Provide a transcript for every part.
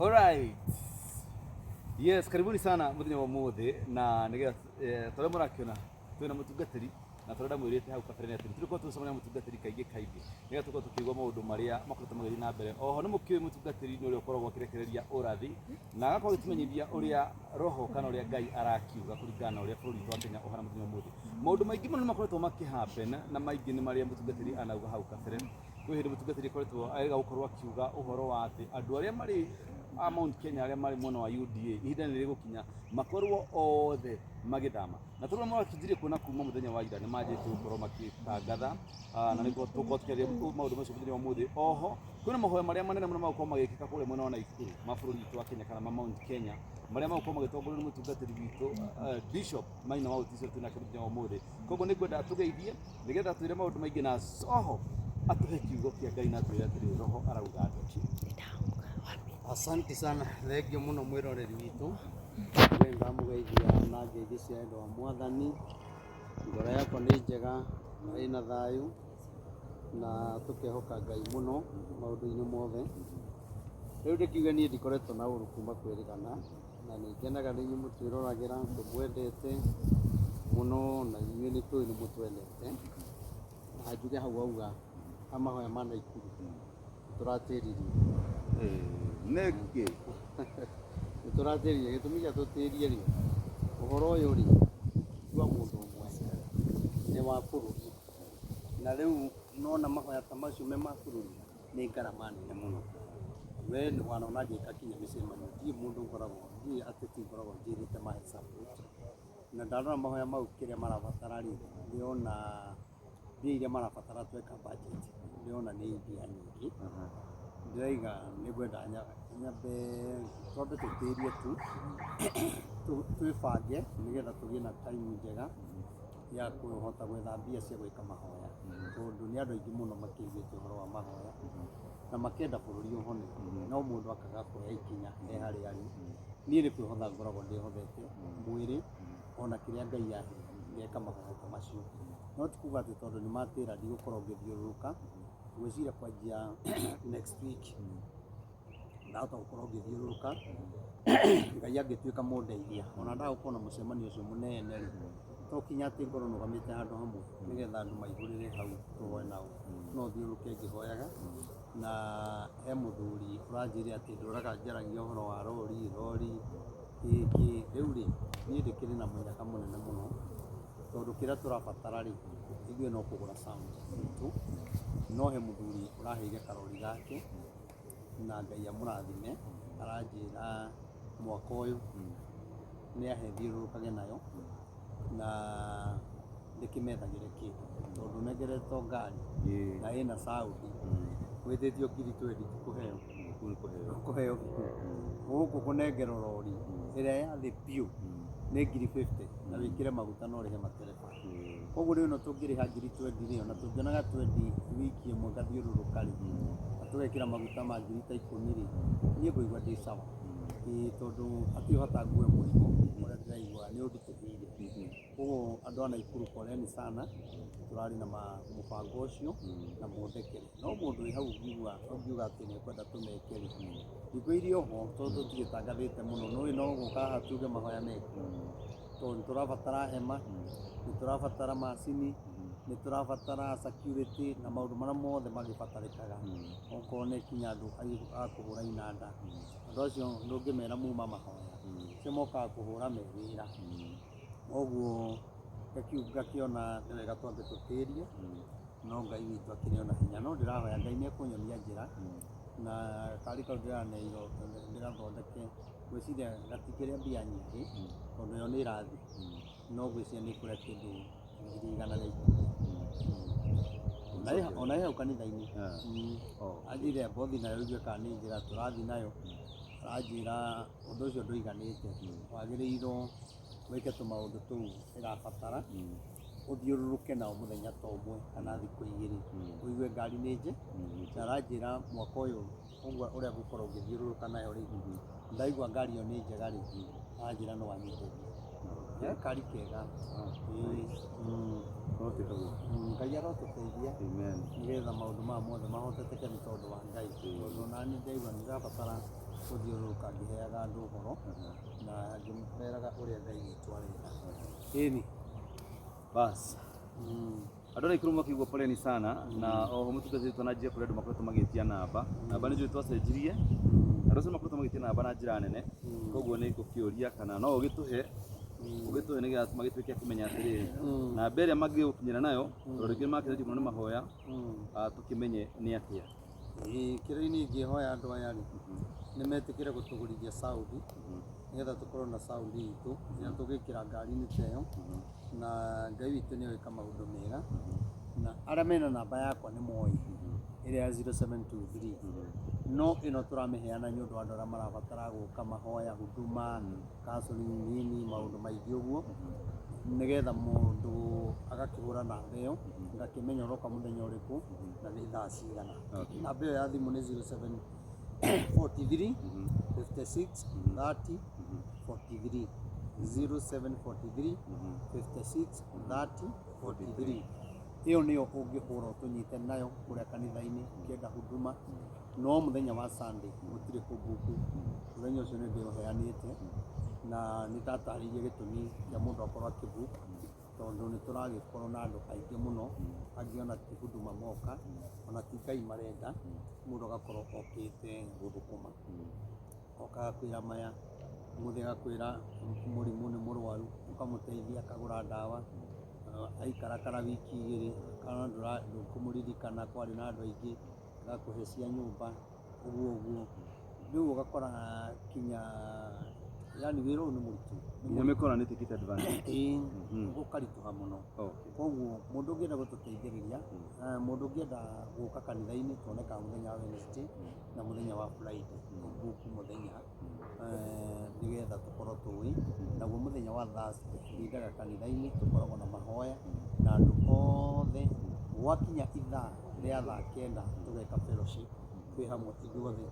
Alright. Yes, karibuni sana muthenya wa muthi na nigetha tore murakiona twina mutungatiri na tore ndamwirite hau kabere ati turiko tucemania mutungatiri kaingi nigetha tuko tukigwa maundu maria makoretwo magithii na mbere. Oho ni mukioi mutungatiri ni uria ukoragwo akirekereria urathi na agakorwo agitumenyithia uria roho kana uria Ngai arakiuga kuringana na uria bũrũri witũ wa Kenya uhana muthenya wa muthi. Maundu maingi muno makoretwo makihappen na maingi ni maria mutungatiri anauga hau kabere. Kwi hindi mutungatiri akoretwo aiga gukorwo akiuga uhoro wa ati andu aria mari Mount Kenya aria mari mwena wa UDA ihinda ni rigukinya makorwo othe magithama na turwa mwakijirie kuona kuma muthenya wa ira ni manjite gukorwo makitangatha na niguo tukorwo tukiaria maundu macio muthenya wa muthi. Oho kwina mahoya maria manene muno magukorwo magikika kuria mwena wa Naikuru mabũrũri witũ wa Kenya kana Mount Kenya maria magukorwo magitongorio ni mutungatiri witũ Bishop Maina wa Utiso twina muthenya wa muthi. Koguo ningwenda tugeithie nigetha twire maundu maingi na oho atuhe kiugo kia Ngai na twire atiri roho arauga atĩa. Asante sana, thengio muno mwiroreri witu wenda mugeithia na ngeithi cia endo wa Mwathani. Ngoro yakwa ni njega na ina thayu na tukehoka Ngai muno maundu-ini mothe. Riu ndikiuga nie ndikoretwo na uru kuma kwirigana na ningenaga ni nyumu twirораgira tumwendete muno na inyuĩ ni tũĩ ni mutwendete na njuge hau auga amahoya ma Naikuru turatĩririe negi turatĩririe gĩtũmi gĩa tũtĩrie ri ũhoro ũyũ ri wa mũndũ ũmwe nĩ wa bũrũri na rĩu nona mahoya ta macio me ma bũrũri nĩ ngarama nene mũno. We wanona ngĩka kinya mĩcemanio ndirĩ mũndũ ngoragwo ndirĩ ateti ngoragwo njĩrĩte mahe support na ndarora mahoya mau kĩrĩa marabatara rĩ ndĩrona mbia iria marabatara tweka budget ndĩrona nĩ mbia nyingĩ. Ndĩraiga nĩngwenda nyambe twambe tũtĩrie tu twĩbange nĩgetha tũgĩe na time njega ya kũhota gwetha mbia cia gwĩka mahoya tondũ nĩ andũ aingĩ mũno makĩiguĩte ũhoro wa mahoya na makenda bũrũri ũhone no mũndũ akaga kuoya ikinya e harĩa arĩ. Niĩ nĩ kwĩhotha ngoragwo ndĩhotete mwĩrĩ ona kĩrĩa Ngai yahe ngeka mahoya ta macio no ti kuga atĩ tondũ nĩ matĩra ndigũkorwo ngĩthiũrũrũka. Ngwĩciria kwanjia next week ndahota gũkorwo ngĩthiũrũrũka Ngai angĩtuĩka mũndeithia ona ndagũkorwo na mũcemanio ũcio mũnene rĩ to kinya atĩ ngorwo nũgamĩte handũ hamwe nĩgetha andũ maihũrĩre hau tũhoe nao no thiũrũrũke ngĩhoyaga. Na he mũthuri ũranjĩrire atĩ ndũraga njaragia ũhoro wa rori gĩkĩ rĩu rĩ niĩ ndĩkĩrĩ na mũnyaka mũnene mũno tondũ kĩrĩa tũrabatara rĩ ithuĩ no kũgũra sound itũ no he mũthuri ũraheire karori gake na Ngai amũrathime aranjĩra mwaka ũyũ nĩ ahe thiũrũrũkage nayo na ndĩkĩmethagĩre kĩndũ tondũ nengeretwo ngari na ĩna sound gwĩtĩtio ngiri 20 kũheo gũkũ kũnengerwo rori ĩrĩa ya thĩ biũ nĩ ngiri 50 na wĩkĩre maguta no ũrĩhe matereba. Koguo rĩu no tũngĩrĩha ngiri 20 rĩ ona tũngĩonaga 20 wiki ĩmwe ngathiũrũrũka rĩ na tũgekĩra maguta ma ngiri ta 10 rĩ niĩ ngũigua ndĩ sawa tondũ hatirĩ bata ngue mũrigo ũrĩa ndĩraigua nĩ ũnditũhĩire. Koguo andũ a Naikuru poleni sana tũrarĩ na mũbango ũcio na mũthekere no mũndũ wĩ hau ũngiuga atĩ nĩ kwenda tũmekere thikũ iria oho tondũ tũtigĩtangathĩte mũno nũĩ no gũka haha tuge mahoya meku tondũ nĩ tũrabatara hema nĩ tũrabatara macini nĩ tũrabatara security na maũndũ marĩa mothe magĩbatarĩkaga okorwo nĩ kinya andũ a kũhũra inanda andũ acio ndũngĩmera muma mahoya acio mokaga kũhũra me wĩra. Koguo ngakĩona nĩ wega twambe tũtĩrie no Ngai witũ akĩrĩ ona hinya no ndĩrahoya Ngai nĩ ekũnyonia njĩra na karĩ kau ndĩraneirwo ndĩgathondeke ngwĩciria gatikĩrĩa mbia nyingĩ tondũ yo nĩ ĩrathiĩ no ngwĩciria nĩ kũrĩa kĩndũ 110 ona ĩ hau kanitha-inĩ anjĩrire bothi nayo igue kana nĩ njĩra tũrathiĩ nayo aranjĩra ũndũ ũcio ndũiganĩte wagĩrĩirwo wĩke tũmaũndũ tũu ĩrabatara ũthiũrũrũke nao mũthenya ta ũmwe kana thikũ igĩrĩ ũigue ngari nĩ nje na aranjĩra mwaka ũyũ ũguo ũrĩa ngũkorwo ngĩthiũrũrũka nayo rĩ ndaigua ngari ĩyo nĩ njega rĩ aranjĩra no anyitithie kari kega Ngai arotũteithia nĩgetha maũndũ maya mothe mahoteteke nĩ tondũ wa Ngai tondũ naniĩ ndaigua nĩ ndĩrabatara gũthiũrũrũka ngĩheaga andũ ũhoro na ngĩmeraga ũrĩa Ngai witũ arenda. Ĩni. Bas. Andũ nĩ ikũrũma kĩgua poleni sana na oho mũtungatĩri twana njia kũrĩa andũ makoretwo magĩtia namba nĩ njũĩ twacenjirie andũ acio makoretwo magĩtia namba na njĩra nene koguo nĩ ngũkĩũria kana no ũgĩtũhe nĩgetha magĩtuĩke kũmenya atĩrĩrĩ namba ĩrĩa mangĩgũkinyĩra nayo tondũ rĩngĩ makĩrĩtie mũno nĩ mahoya tũkĩmenye nĩ atĩa. Kĩrĩa niĩ ingĩhoya andũ aya nĩ metĩkĩre gũtũgũrithia sound nĩgetha tũkorwo na sound itũ ĩrĩa tũgĩkĩra ngari-inĩ ta ĩyo na Ngai witũ nĩ gwĩka maũndũ mega na arĩa mena namba yakwa nĩ moĩ ĩrĩa ya 0723 no ĩno tũramĩheana nĩ ũndũ wa andũ arĩa marabatara gũka mahoya huduma counseling nini maũndũ maingĩ ũguo nĩgetha mũndũ agakĩhũra namba ĩyo ngakĩmenya ũroka mũthenya ũrĩkũ na nĩ thaa cigana. Namba ĩyo ya thimũ nĩ 0743 56 30 43 0743 56 30 43. Ĩyo nĩyo ũngĩhũra ũtũnyite nayo kũrĩa kanitha-inĩ ũkĩenda huduma no mũthenya wa Sunday gũtirĩ kũbuku mũthenya ũcio nĩ ndĩũheanĩte na nĩ ndatarĩirie gĩtũmi kĩa mũndũ akorwo akĩbuku tondũ nĩ tũragĩkorwo na andũ aingĩ mũno angĩona ti huduma moka ona ti Ngai marenda mũndũ agakorwo okĩte gũthũkũma oka agakwĩra maya mũthĩ agakwĩra mũrimũ nĩ mũrwaru ũkamũteithia akagũra ndawa aikarakara wiki igĩrĩ kana ndũkũmũririkana kwarĩ na andũ aingĩ agakũhe cia nyũmba ũguo rĩu ũgakora kinya yani wĩra ũyũ nĩ mũritũ mĩkora nĩ ĩtĩkĩte advantage gũkaritũha mũno koguo mũndũ ũngĩenda gũtũteithĩrĩria mũndũ ũngĩenda gũka kanitha-inĩ tuonekaga mũthenya wa Wednesday na mũthenya wa Friday gũkũ mũthenya nĩgetha tũkorwo tũĩ naguo mũthenya wa Thursday ndindaga kanitha-inĩ tũkoragwo na mahoya na andũ othe gwakinya ithaa rĩa thaa kenda tũgeka fellowship twĩ hamwe ithuothe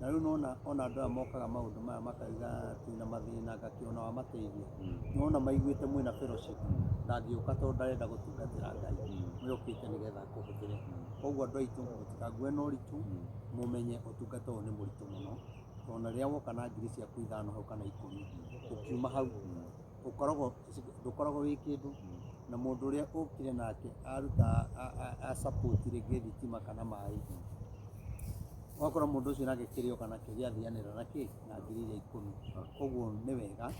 na rĩu ona andũ aya mokaga maũndũ maya makaiga twĩna mathĩna ngakĩona wamateithia nona maiguĩte mwĩna fellowship ndangĩũka tondũ ndarenda gũtungatĩra Ngai nĩokĩte nĩgetha akũhũthĩre koguo andũ aitũ mũtikague na ũritũ mũmenye ũtungata ũyũ nĩ mũritũ mũno ona rĩrĩa woka na ngiri ciaku 5 hau kana 10 ũkiuma hau ndũkoragwo wĩ kĩndũ na mũndũ ũrĩa ũkire nake aruta support rĩngĩ thitima kana maĩ wakora mũndũ ũcio nake kĩrĩo kana kĩgĩathianĩra nakĩ na ngiri iria 10 koguo nĩ wega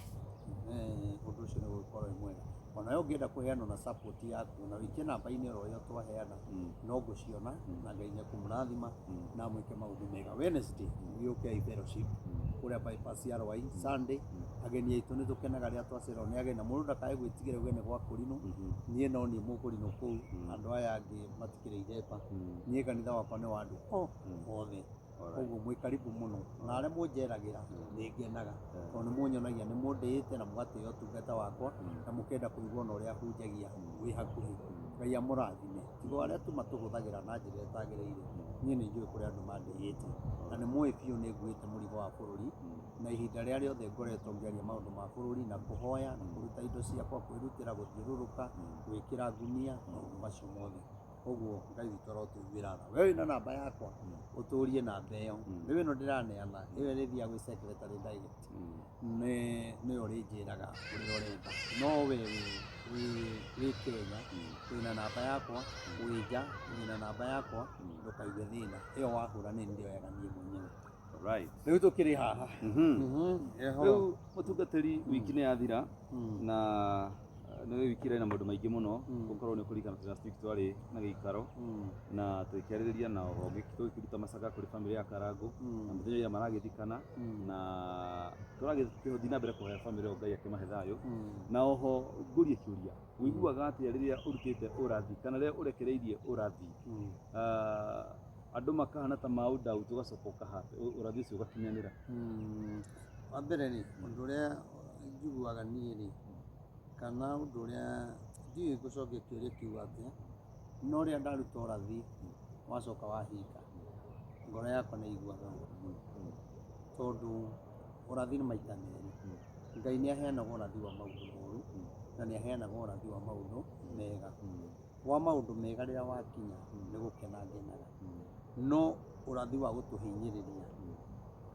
ũndũ ũcio nĩ gũkorwo wĩ mwega ona yo ũngĩenda kũheana na support yaku na wĩtie namba-inĩ oro ĩyo twaheana no ngũciona na Ngai nĩekũmũrathima na mwĩke maũndũ mega. Wednesday gĩũkei fellowship kũrĩa bypass ya Rwai. Sunday ageni aitũ nĩ tũkenaga rĩrĩa twacererwo nĩ ageni na mũndũ ndakae gwĩtigĩra uge nĩ gwa kũrinũ niĩ no niĩ mũkũrinũ kũu andũ aya angĩ matikĩrĩ ithepa niĩ kanitha wakwa nĩ wa andũ othe koguo mwĩ karibu mũno na arĩa mũnjeragĩra nĩ ngenaga tondũ nĩ mũnyonagia nĩ mũndĩĩte na mũgatĩĩa ũtungata wakwa na mũkenda kũigua na ũrĩa hunjagia wĩ hakuhĩ. Ngai amũrathime tiga arĩa tu matũhũthagĩra na njĩra ĩtagĩrĩire niĩ nĩ njũĩ kũrĩ andũ mandĩĩte na nĩ mũĩ biũ nĩ nguĩte mũrigo wa bũrũri na ihinda rĩrĩa rĩothe ngoretwo ngĩaria maũndũ ma bũrũri na kũhoya na kũruta indo ciakwa kwĩrutĩra gũthiũrũrũka gwĩkĩra ngunia maũndũ macio mothe koguo Ngai witũ arotũiguĩra tha. We wĩna namba yakwa ũtũrie namba ĩyo rĩu ĩno ndĩraneana ĩyo ĩrĩthiaga gwĩ secretary direct nĩyo ũrĩnjĩraga ũrĩa ũrenda no we wĩ Kenya wĩna namba yakwa wĩ nja wĩna namba yakwa ndũkaigue thĩna ĩyo wahũra nĩ ndĩoyaga niĩ mwenyewe. Rĩu tũkĩrĩ haha rĩu mũtungatĩri wiki nĩ yathira na nĩ wikire na maũndũ maingĩ mũno gũkorwo nĩ kũririkana twĩna stick twarĩ na gĩikaro na tũkĩarĩrĩria na oho tũgĩkĩruta macaka kũrĩ bamĩrĩ ya Karangũ na mũthenya ĩrĩa maragĩthikana na tũragĩthiĩ na mbere kũhe bamĩrĩ ĩyo Ngai akĩmahe thayũ na oho ngũrie kĩũria ũiguaga atĩa rĩrĩa ũrutĩte ũrathi kana rĩrĩa ũrekereirie ũrathi andũ makahana ta maũndau tũgacoka ũkahate ũrathi ũcio ũgakinyanĩra? Wa mbere rĩ ũndũ ũrĩa njiguaga niĩ rĩ kana ũndũ ũrĩa ndiũĩ gũcokia kĩũria kĩu atĩa no rĩrĩa ndaruta ũrathi wacoka wahinga ngoro yakwa nĩ ĩiguaga tondũ ũrathi nĩ maita merĩ. Ngai nĩ aheanaga ũrathi wa maũndũ moru na nĩ aheanaga ũrathi wa maũndũ mega. Wa maũndũ mega rĩrĩa wakinya nĩ gũkena ngenaga no ũrathi wa gũtũhinyĩrĩria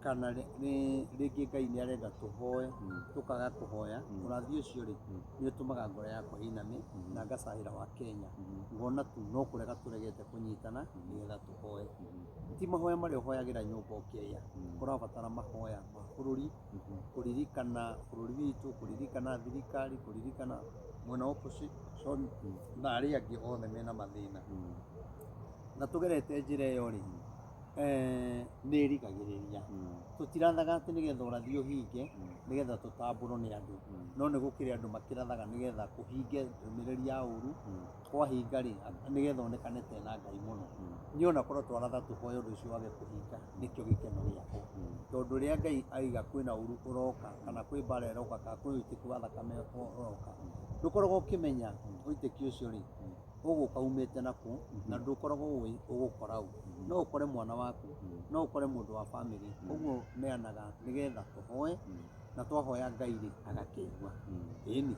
kana rĩngĩ Ngai nĩ arenda tũhoe tũkaga kũhoya ũrathi ũcio rĩ nĩ ũtũmaga ngoro yakwa ĩiname na ngacahĩra wa Kenya ngona tu no kũrega tũregete kũnyitana nĩgetha tũhoe ti mahoya marĩa ũhoyagĩra nyũmba ũkĩaya ũrabatara mahoya ma bũrũri kũririkana bũrũri witũ kũririkana thirikari kũririkana mwena wa opposition na arĩa angĩ othe mena mathĩna na tũgerete njĩra ĩyo rĩ nĩ ĩrigagĩrĩria tũtirathaga atĩ nĩgetha ũrathi ũhinge nĩgetha tũtambũrwo nĩ andũ no nĩ gũkĩrĩ andũ makĩrathaga nĩgetha kũhinge ndũmĩrĩri ya ũru kwahinga rĩ nĩgetha onekane tena Ngai mũno niĩ ona korwo twaratha tũhoe ũndũ ũcio wage kũhinga nĩkĩo gĩkeno gĩakwa tondũ rĩrĩa Ngai aiga kwĩna ũru ũroka kana kwĩ mbara ĩroka kana kwĩ ũitĩki wa thakame ũroka ndũkoragwo ũkĩmenya ũitĩki ũcio rĩ ũgũka umĩte nakũ na ndũkoragwo ũĩ ũgũkora ũ no ũkore mwana waku no ũkore mũndũ wa bamĩrĩ ũguo neanaga nĩgetha tũhoe na twahoya Ngai rĩ agakĩigua ĩni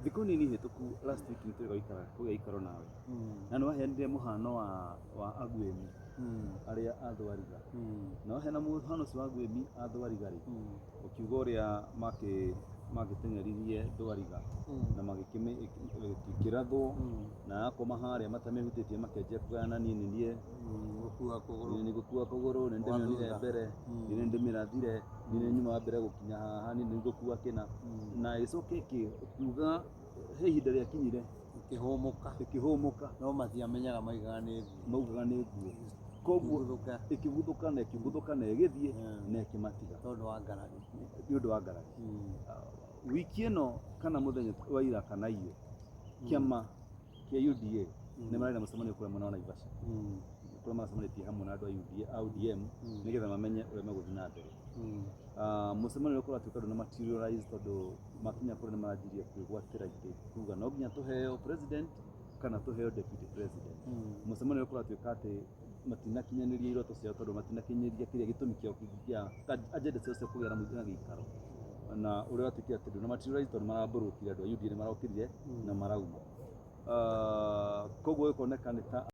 thikũ nini hĩtũku last week nĩtũrĩ gũikaro nawe na nĩwaheanire mũhano wa Agwĩmi arĩa a Thwariga na waheana mũhano ũcio wa Agwĩmi a Thwariga rĩ ũkiuga ũrĩa magĩteng'eririe Thwariga na magĩkĩrathwo na akoma harĩa matamehutĩtie makĩanjia kũgayana niĩ gũkua kũgũrũ nĩ ndĩmĩonire mbere nĩ ndĩmĩrathire nĩ nyuma mbere gũkinya haha nĩ gũkua kĩna na ĩcoke ĩkiuga he ihinda rĩakinyire ĩkĩhũmũka no matiamenyaga maugaga nĩ nguo koguo ĩkĩguthũka na ĩgĩthiĩ na ĩkĩmatiga nĩ ũndũ wa ngarari wiki ĩno kana mũthenya wa ira kana iyo kĩama kĩa UDA nĩ marenda mũcemanio kũrĩa mwena wa Naivasha kũrĩa macemanĩtie hamwe na andũ a ODM nĩgetha mamenye ũrĩa megũthiĩ na mbere mũcemanio ũrĩa ũratuĩka ndũna materialize tondũ makinya kũrĩa nĩ maranjirie kwĩgwatĩra itĩ kuga no nginya tũheo president kana tũheo deputy president mũcemanio ũrĩa ũratuĩka atĩ matinakinyanĩria iroto ciao tondũ matinakinyanĩria kĩrĩa gĩtũmi kĩao kĩa agenda ciao cia kũgĩa na gĩikaro na ũrĩa watuĩkire atĩ ndũna materialize tondũ marambũrũkire andũ a UDA nĩ marokĩrire na marauma koguo ĩkoneka nĩ ta